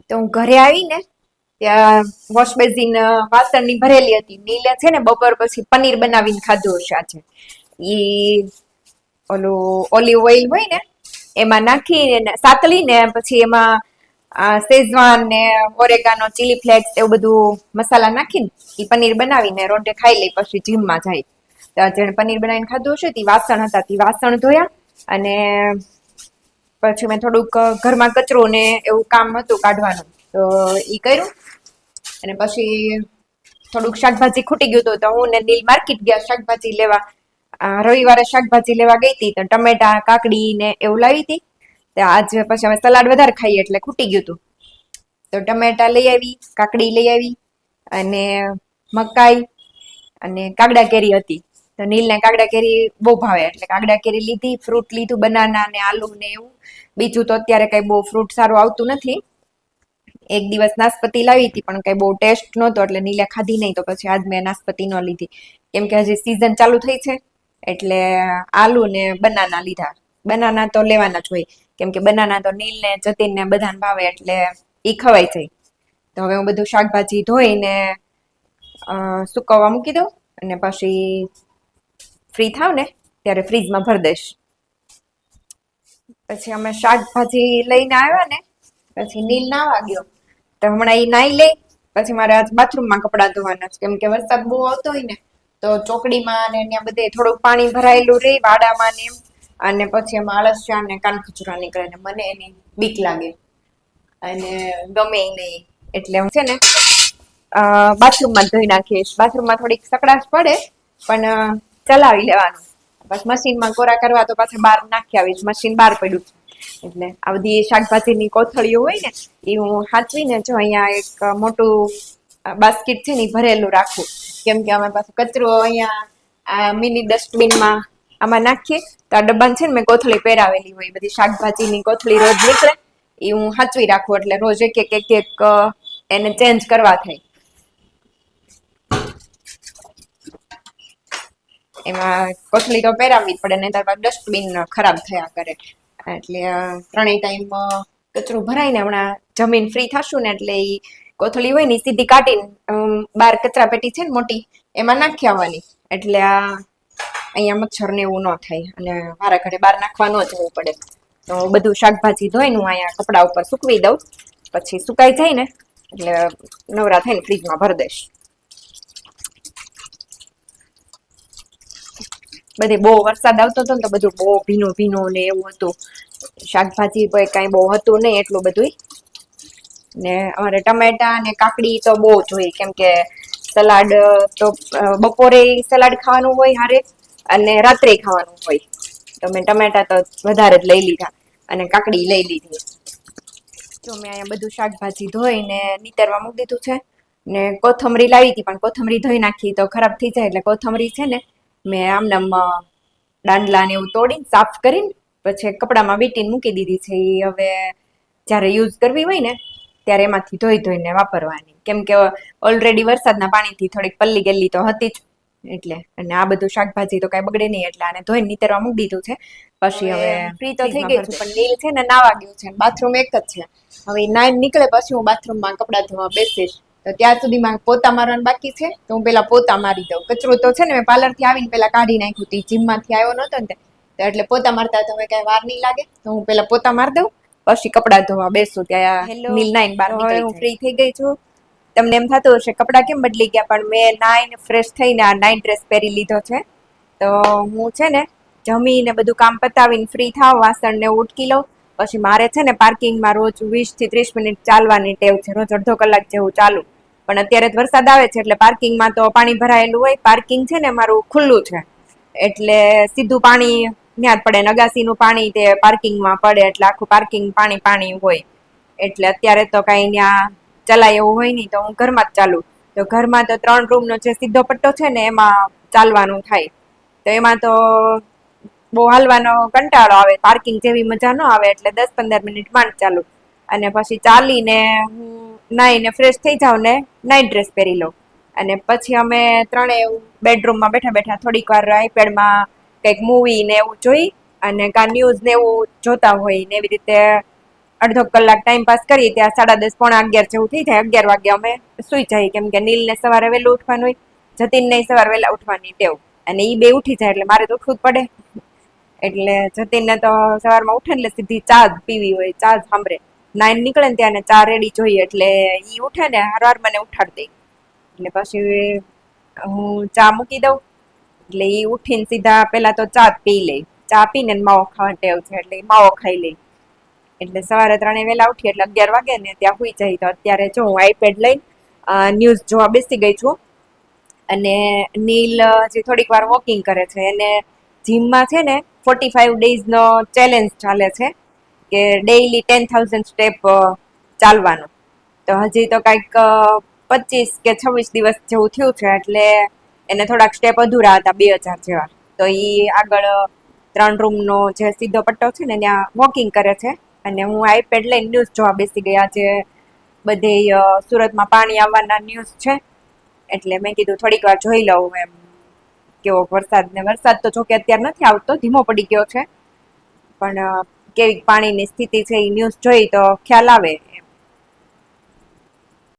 તો હું ઘરે આવીને ત્યાં વોશ બેસિન વાસણની ભરેલી હતી. નીલે છે ને બપોર પછી પનીર બનાવીને ખાધું હશે આજે. ઈ ઓલું ઓલિવ ઓઇલ હોય ને એમાં નાખીને સાતળીને પછી એમાં શેઝવાન ને ઓરેગાનો ચીલી ફ્લેક્સ એવું બધું મસાલા નાખીને ઈ પનીર બનાવીને રોટે ખાઈ લઈ પછી જીમમાં જાય. તો જેને પનીર બનાવીને ખાધું હશે તે વાસણ હતા તે વાસણ ધોયા અને પછી મેં થોડુંક ઘરમાં કચરો ને એવું કામ હતું કાઢવાનું તો ઈ કર્યું અને પછી થોડુંક શાકભાજી ખૂટી ગયું હતું તો હું ને નીલ માર્કેટ ગયા શાકભાજી લેવા. રવિવારે શાકભાજી લેવા ગઈ હતી તો ટમેટા કાકડી ને એવું લાવી હતી. આજે પછી અમે સલાડ વધારે ખાઈએ એટલે ખૂટી ગયું હતું તો ટમેટા લઈ આવી, કાકડી લઈ આવી અને મકાઈ અને કાગડા કેરી હતી. તો નીલને કાગડા કેરી બહુ ભાવે એટલે કાગડા કેરી લીધી, ફ્રૂટ લીધું બનાના ને આલુ ને એવું. બીજું તો અત્યારે કઈ બહુ ફ્રૂટ સારું આવતું નથી. એક દિવસ નાસપતિ લાવી હતી પણ કઈ બહુ ટેસ્ટ નહોતો એટલે નીલે ખાધી નહીં. તો પછી આજ મેં નાસપતિ ન લીધી કેમ કે હજી સીઝન ચાલુ થઈ છે એટલે આલુ ને બનાના લીધા. બનાના તો લેવાના જ હોય કેમ કે બનાના તો નીલ ને જતીન ને બધાને ભાવે એટલે ઈ ખવાય જાય. તો હવે હું બધું શાકભાજી ધોઈને સુકવવા મૂકી દઉં અને પછી ફ્રી થાવ ને ત્યારે ફ્રીજમાં ભરી દઈશ. પછી અમે શાકભાજી લઈને આવ્યા ને પછી નીલ નાવા ગયો તો હમણાં ઈ નાઈ લે પછી મારે આજ બાથરૂમમાં કપડાં ધોવાના છે કેમ કે વરસાદ બહુ આવતો હોય ને તો ચોકડીમાં ને ત્યાં બધે થોડુંક પાણી ભરાયેલું રહે વાડામાં ને એમ અને પછી એમાં આળસિયા ને કાન ખજૂરા નીકળે ને મને એની બીક લાગે અને ગમે નહીં એટલે હું છે ને બાથરૂમમાં ધોઈ નાખીશ. બાથરૂમમાં થોડીક સકડાશ પડે પણ ચલાવી લેવાનું. બસ મશીનમાં કોરા કરવા તો પાછા બહાર નાખી આવીશ. મશીન બહાર પડ્યું છે એટલે આ બધી શાકભાજીની કોથળીઓ હોય ને એ હું સાચવીને જો અહીંયા એક મોટું બાસ્કેટ છે ને ભરેલું રાખવું કેમ કે અમે પાછું કચરો અહીંયા આ મિની ડસ્ટબિનમાં આમાં નાખીએ તો આ ડબ્બાને છે ને મેં કોથળી પહેરાવેલી હોય બધી શાકભાજીની કોથળી રોજ નીકળે એ હું સાચવી રાખું એટલે રોજ એક એને ચેન્જ કરવા થાય. એમાં કોથળી તો પહેરાવવી જ પડે નહીં ત્યારબાદ ડસ્ટબિન ખરાબ થયા કરે એટલે ત્રણેય ટાઈમ કચરો ભરાઈને હમણાં જમીન ફ્રી થશું ને એટલે એ કોથળી હોય ને સીધી કાઢીને બહાર કચરા પેટી છે ને મોટી એમાં નાખી આવવાની એટલે અહીંયા મચ્છર ને એવું ન થાય અને મારા ઘરે બહાર નાખવા ન જવું પડે. તો બધું શાકભાજી ધોઈને હું અહીંયા કપડા ઉપર સૂકવી દઉં પછી સુકાઈ જાય ને એટલે નવરા થઈને ફ્રીજમાં ભરી દઈશ. બધે બહુ વરસાદ આવતો હતો ને તો બધું બહુ ભીનું ભીનું ને એવું હતું. શાકભાજી કઈ બહુ હતું નહીં એટલું બધું ને અમારે ટમેટા ને કાકડી તો બહુ જોઈએ કેમ કે સલાડ તો બપોરે સલાડ ખાવાનું હોય હારે અને રાત્રે ખાવાનું હોય તો મેં ટમેટા તો વધારે જ લઈ લીધા અને કાકડી લઈ લીધી. જો મેં અહીંયા બધું શાકભાજી ધોઈને નીતરવા મૂકી દીધું છે ને કોથમરી લાવી હતી પણ કોથમરી ધોઈ નાખી તો ખરાબ થઈ જાય એટલે કોથમરી છે ને મેં આમનામ દાંડલા ને એવું તોડીને સાફ કરીને પછી કપડામાં વીંટીને મૂકી દીધી છે. એ હવે જ્યારે યુઝ કરવી હોય ને ત્યારે એમાંથી ધોઈને વાપરવાની કેમ કે ઓલરેડી વરસાદના પાણીથી થોડીક પલ્લી ગયેલી તો હતી જ એટલે અને આ બધું શાકભાજી તો કઈ બગડે નહીં એટલે આને ધોઈને નીતરવા મૂકી દીધું છે. પછી હવે ફ્રી તો થઈ ગઈ છું પણ નીલ છે ને નાવા ગયું છે બાથરૂમ એક જ છે. હવે નાઈન નીકળે પછી હું બાથરૂમમાં કપડાં ધોવા બેસીશ તો ત્યાં સુધીમાં પોતા મારવાનું બાકી છે તો હું પેલા પોતા મારી દઉં. કચરો તો છે ને મેં પાર્લરથી આવીને પેલા કાઢી નાખ્યું હતી જીમમાંથી આવ્યો નહોતો ને તો એટલે પોતા મારતા તો હવે કઈ વાર નહીં લાગે તો હું પેલા પોતા મારી દઉં પછી કપડાં ધોવા બેસું. ત્યાં નીલ નાઈન બહાર નીકળી હું ફ્રી થઈ ગઈ છું. તમને એમ થતું હશે કપડાં કેમ બદલી ગયા પણ મેં નાઈને ફ્રેશ થઈને આ નાઈટ ડ્રેસ પહેરી લીધો છે. તો હું છે ને જમીને બધું કામ પતાવીને ફ્રી થાવ વાસણ ને ઉટકી લઉં પછી મારે છે ને પાર્કિંગમાં રોજ 20 થી 30 મિનિટ ચાલવાની ટેવ છે. રોજ અડધો કલાક જેવું ચાલું પણ અત્યારે વરસાદ આવે છે એટલે પાર્કિંગમાં તો પાણી ભરાયેલું હોય. પાર્કિંગ છે ને મારું ખુલ્લું છે એટલે સીધું પાણી ત્યાં જ પડે. નગાસીનું પાણી તે પાર્કિંગમાં પડે એટલે આખું પાર્કિંગ પાણી પાણી હોય એટલે અત્યારે તો કઈ ત્યાં ચલાય એવું હોય નહીં તો હું ઘરમાં જ ચાલું. તો ઘરમાં તો 3 રૂમનો જે સીધો પટ્ટો છે ને એમાં ચાલવાનું થાય તો એમાં તો બહુ હાલવાનો કંટાળો આવે. પાર્કિંગ જેવી મજા ન આવે એટલે 10-15 મિનિટ માંડ ચાલુ અને પછી ચાલીને હું નાઈને ફ્રેશ થઈ જાઉં ને નાઈટ ડ્રેસ પહેરી લઉં અને પછી અમે ત્રણેય બેડરૂમમાં બેઠા બેઠા થોડીક વાર આઈપેડમાં કંઈક મૂવી ને એવું જોઈ અને કા ન્યૂઝ ને એવું જોતા હોય ને એવી રીતે અડધો કલાક ટાઈમ પાસ કરીએ ત્યાં 10:30 પોણા 11 જેવું થઈ જાય. 11 વાગે અમે સુઈ જઈએ, કેમ કે નીલને સવારે વહેલું ઉઠવાનું હોય, જતીનને સવારે વહેલા ઉઠવાની ટેવ, અને ઈ બે ઉઠી જાય એટલે મારે તો ઉઠવું જ પડે. એટલે જતીનને તો સવારમાં ઉઠે એટલે સીધી ચા જ પીવી હોય, ચા જ સાંભળે. 9 નીકળે ને ત્યાં ચા રેડી જોઈએ, એટલે ઈ ઉઠે ને હારવાર મને ઉઠાડી દે. એટલે પછી હું ચા મૂકી દઉં, એટલે ઈ ઉઠીને સીધા પેલા તો ચા જ પી લે. ચા પીને માવો ખાવાની ટેવ છે, એટલે માવો ખાઈ લે. એટલે સવારે 3 વેલા ઉઠી એટલે 11 વાગે ને ત્યાં સુઈ જાય. તો અત્યારે જો હું આઈપેડ લઈ ન્યૂઝ જોવા બેસી ગઈ છું. અને નીલ જે થોડીક વાર વોકિંગ કરે છે, એને જીમમાં છે ને 45 ડેઝનો ચેલેન્જ ચાલે છે કે ડેઈલી 10,000 સ્ટેપ ચાલવાનું. તો હજી તો કંઈક 25 કે 26 દિવસ જેવું થયું છે, એટલે એને થોડાક સ્ટેપ અધૂરા હતા, 2000 જેવા. તો એ આગળ 3 રૂમનો જે સીધો પટ્ટો છે ને ત્યાં વોકિંગ કરે છે. અને હું આઈપેડ લઈને ન્યૂઝ જોવા બેસી ગયા. જે બધે સુરતમાં પાણી આવવાના ન્યૂઝ છે, એટલે મેં કીધું થોડીક વાર જોઈ લઉં એમ કેવો વરસાદ. ને વરસાદ તો જોકે અત્યારે નથી આવતો, ધીમો પડી ગયો છે, પણ કેવી પાણીની સ્થિતિ છે એ ન્યૂઝ જોઈ તો ખ્યાલ આવે.